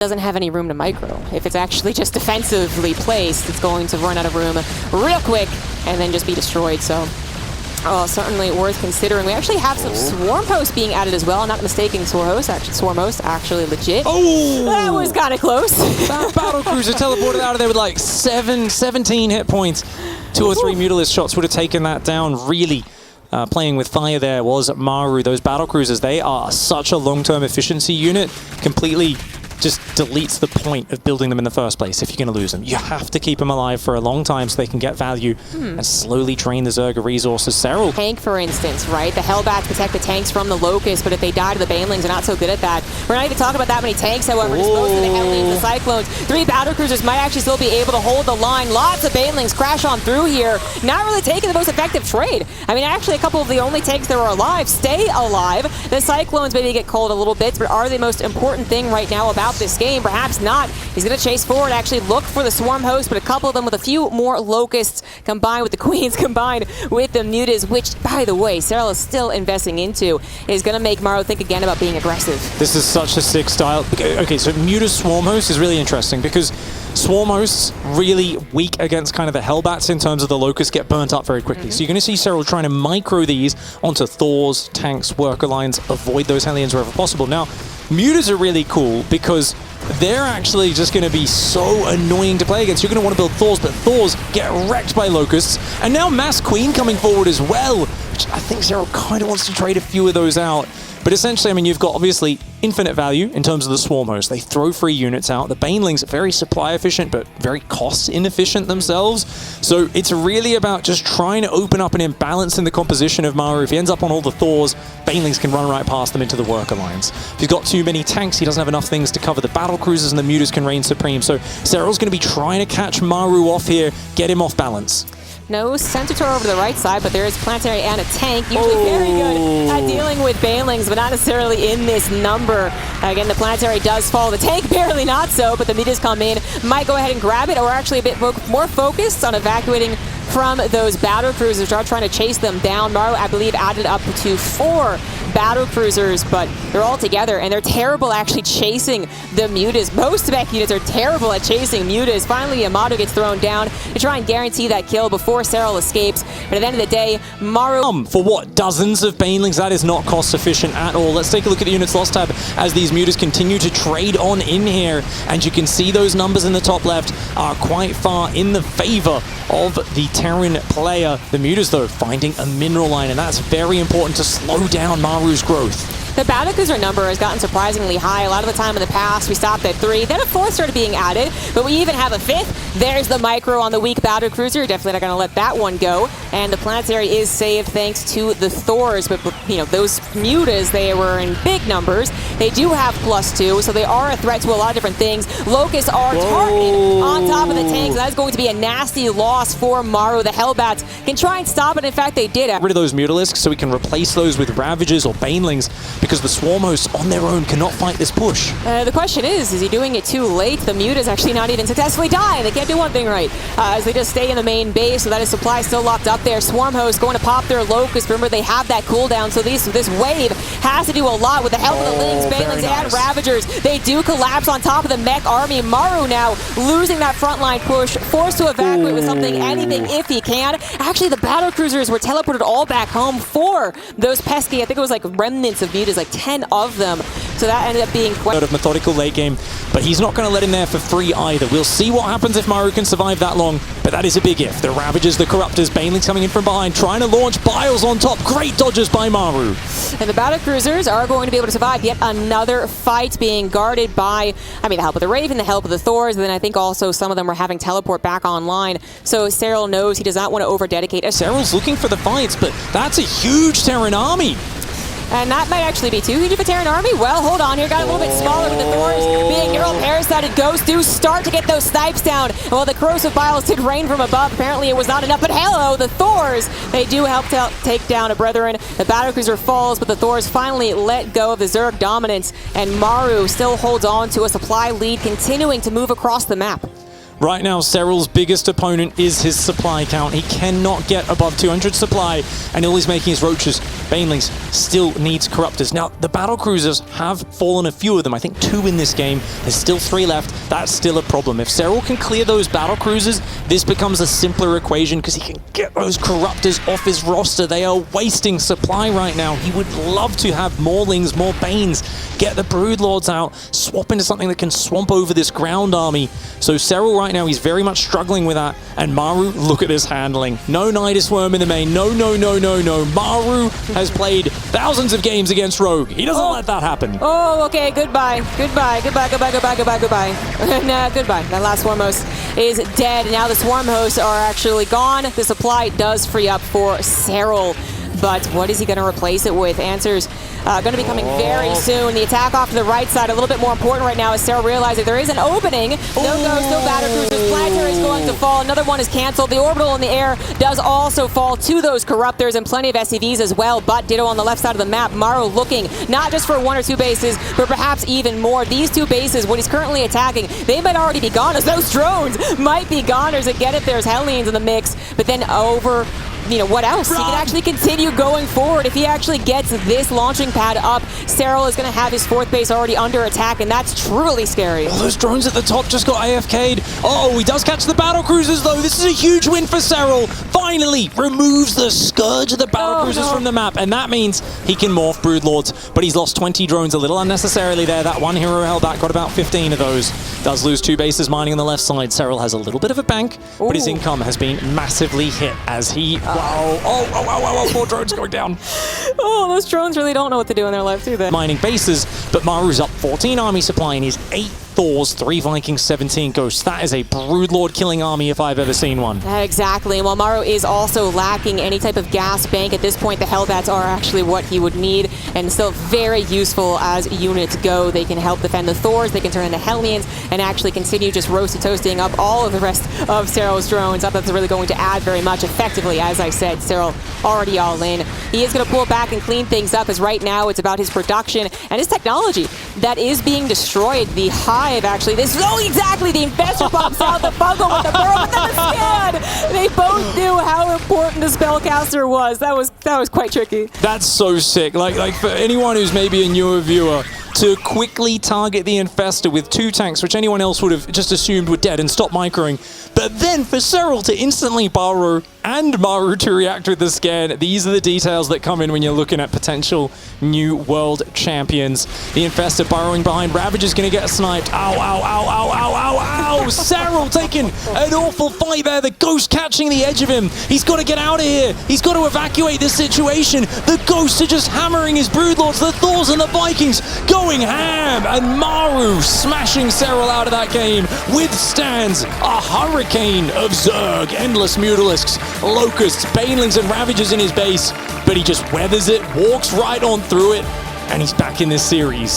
doesn't have any room to micro. If it's actually just defensively placed, it's going to run out of room real quick and then just be destroyed. So certainly worth considering. We actually have some swarm hosts being added as well. I'm not mistaking swarm host actually legit. Oh! That was kind of close. That battle cruiser teleported out of there with like 17 hit points. 2 or 3 Mutalisk shots would have taken that down. Really playing with fire there was Maru. Those battle cruisers, they are such a long-term efficiency unit. Completely just deletes the point of building them in the first place if you're going to lose them. You have to keep them alive for a long time so they can get value and slowly drain the Zerga resources. Serral. Tank, for instance, right? The Hellbats protect the tanks from the Locust, but if they die to the Banelings, they're not so good at that. We're not even talking about that many tanks, however. Just most of the Hellions, the Cyclones. 3 battle cruisers might actually still be able to hold the line. Lots of Banelings crash on through here. Not really taking the most effective trade. I mean, actually, a couple of the only tanks that are alive stay alive. The Cyclones maybe get cold a little bit, but are the most important thing right now about this game? Perhaps not. He's going to chase forward, actually look for the swarm host, but a couple of them with a few more Locusts combined with the Queens, combined with the Mutas, which, by the way, Serral is still investing into, is going to make Maru think again about being aggressive. This is such a sick style. Okay, so Mutas swarm host is really interesting because swarm hosts really weak against kind of the Hellbats in terms of the Locusts get burnt up very quickly. So you're going to see Serral trying to micro these onto Thors, tanks, worker lines, avoid those Hellions wherever possible. Now, Mutas are really cool because they're actually just going to be so annoying to play against. You're going to want to build Thors, but Thors get wrecked by Locusts. And now Mass Queen coming forward as well, which I think Serral kind of wants to trade a few of those out. But essentially, I mean, you've got obviously infinite value in terms of the swarm host. They throw free units out. The Banelings are very supply efficient, but very cost inefficient themselves. So it's really about just trying to open up an imbalance in the composition of Maru. If he ends up on all the Thors, Banelings can run right past them into the worker lines. If he's got too many tanks, he doesn't have enough things to cover the battle cruisers, and the Mutas can reign supreme. So Serral's going to be trying to catch Maru off here, get him off balance. No Centaur over to the right side, but there is Planetary and a tank. Usually very good at dealing with Banelings, but not necessarily in this number. Again, the Planetary does fall. The tank barely not so, but the Mutas come in, might go ahead and grab it, or actually a bit more focused on evacuating from those battle cruisers, are trying to chase them down. Maru, I believe, added up to 4 battle cruisers, but they're all together, and they're terrible actually chasing the Mutas. Most spec units are terrible at chasing Mutas. Finally, Amato gets thrown down to try and guarantee that kill before Serral escapes. But at the end of the day, Maru... For what, dozens of Banelings? That is not cost efficient at all. Let's take a look at the units lost tab as these Mutas continue to trade on in here. And you can see those numbers in the top left are quite far in the favor of the Terran player. The Mutas, though, finding a mineral line, and that's very important to slow down Maru's growth. The battle cruiser number has gotten surprisingly high. A lot of the time in the past, we stopped at 3. Then a 4th started being added, but we even have a 5th. There's the micro on the weak battle cruiser. Definitely not going to let that one go. And the Planetary is saved thanks to the Thors. But, you know, those Mutas, they were in big numbers. They do have +2, so they are a threat to a lot of different things. Locusts are targeted on top of the tanks. That is going to be a nasty loss for Maru. The Hellbats can try and stop it. In fact, they did. Get rid of those Mutalisks so we can replace those with Ravagers or Banelings, because the swarm hosts on their own cannot fight this push. The question is he doing it too late? The Mutas actually not even successfully die. They can't do one thing right, as they just stay in the main base, so that is supply still locked up there. Swarm hosts going to pop their Locust. Remember, they have that cooldown, so this wave has to do a lot with the help of the Lings, Banelings, and Ravagers. They do collapse on top of the mech army. Maru now losing that frontline push, forced to evacuate with anything if he can. Actually, the battle cruisers were teleported all back home for those pesky, I think it was like remnants of Mutas, like 10 of them. So that ended up being quite of methodical late game, but he's not going to let him there for free either. We'll see what happens if Maru can survive that long, but that is a big if. The Ravagers, the Corruptors, Banelings coming in from behind, trying to launch Biles on top. Great dodges by Maru. And the battle cruisers are going to be able to survive yet another fight, being guarded by, I mean, the help of the Raven, the help of the Thors, and then I think also some of them were having teleport back online. So Serral knows he does not want to over-dedicate. Serral's looking for the fights, but that's a huge Terran army. And that might actually be too huge of a Terran army. Well, hold on here. Got a little bit smaller with the Thors being neural parasited. Ghosts do start to get those snipes down. Well, the corrosive Biles did rain from above. Apparently it was not enough. But hello, the Thors. They do help to take down a brethren. The battlecruiser falls, but the Thors finally let go of the Zerg dominance. And Maru still holds on to a supply lead, continuing to move across the map. Right now, Serral's biggest opponent is his supply count. He cannot get above 200 supply, and all he's making is roaches. Banelings still needs corruptors. Now, the battle cruisers have fallen a few of them. I think 2 in this game. There's still 3 left. That's still a problem. If Serral can clear those battle cruisers, this becomes a simpler equation because he can get those corruptors off his roster. They are wasting supply right now. He would love to have more Lings, more Banes, get the Broodlords out, swap into something that can swamp over this ground army. So Serral right now, he's very much struggling with that. And Maru, look at this handling. No Nidus Worm in the main. No, no, no, no, no. Maru has played thousands of games against Rogue. He doesn't let that happen. Oh, okay. Goodbye. Goodbye. Goodbye. Goodbye. Goodbye. Goodbye. Goodbye. Nah, goodbye. That last Swarm Host is dead. Now the Swarm Hosts are actually gone. The supply does free up for Serral. But what is he going to replace it with? Answers going to be coming very soon. The attack off to the right side, a little bit more important right now as Serral realizes there is an opening. No goes, no batter cruisers. Planetary is going to fall. Another one is canceled. The orbital in the air does also fall to those corruptors and plenty of SCVs as well. But ditto on the left side of the map. Maru looking not just for 1 or 2 bases, but perhaps even more. These 2 bases, what he's currently attacking, they might already be goners. Those drones might be goners. Again, if there's Hellions in the mix. But then over... what else? He can actually continue going forward. If he actually gets this launching pad up, Serral is going to have his 4th base already under attack, and that's truly scary. Oh, those drones at the top just got AFK'd. Oh, he does catch the battle cruisers, though. This is a huge win for Serral. Finally removes the scourge of the battle cruisers from the map, and that means he can morph Broodlords, but he's lost 20 drones a little unnecessarily there. That one hero held back, got about 15 of those. Does lose 2 bases mining on the left side. Serral has a little bit of a bank, but his income has been massively hit as he... Oh, 4 drones going down. Oh, those drones really don't know what to do in their life, do they? Mining bases, but Maru's up 14 army supply and he's 8 Thors, 3 Vikings, 17 Ghosts. That is a Broodlord killing army if I've ever seen one. Exactly, and while Maru is also lacking any type of gas bank, at this point the Hellbats are actually what he would need, and still very useful as units go. They can help defend the Thors, they can turn into Hellions, and actually continue just roasty-toasting up all of the rest of Serral's drones. Not that that's really going to add very much effectively. As I said, Serral already all in. He is going to pull back and clean things up, as right now it's about his production and his technology that is being destroyed. The Hive, actually, this is exactly the Infestor pops out, the Fungal with the Burrow, but then the Scan! They both knew how important the Spellcaster was. That was quite tricky. That's so sick. Like for anyone who's maybe a newer viewer, to quickly target the Infestor with 2 tanks, which anyone else would have just assumed were dead and stop microing. But then for Serral to instantly borrow and Maru to react with the scan, these are the details that come in when you're looking at potential new world champions. The Infestor burrowing behind Ravage is going to get sniped. Ow, ow, ow, ow, ow, ow, ow! Serral taking an awful fight there. The Ghost catching the edge of him. He's got to get out of here. He's got to evacuate this situation. The Ghosts are just hammering his Broodlords. The Thors and the Vikings going ham. And Maru smashing Serral out of that game withstands a hurricane of Zerg, endless Mutalisks, Locusts, Banelings, and Ravagers in his base. But he just weathers it, walks right on through it, and he's back in this series.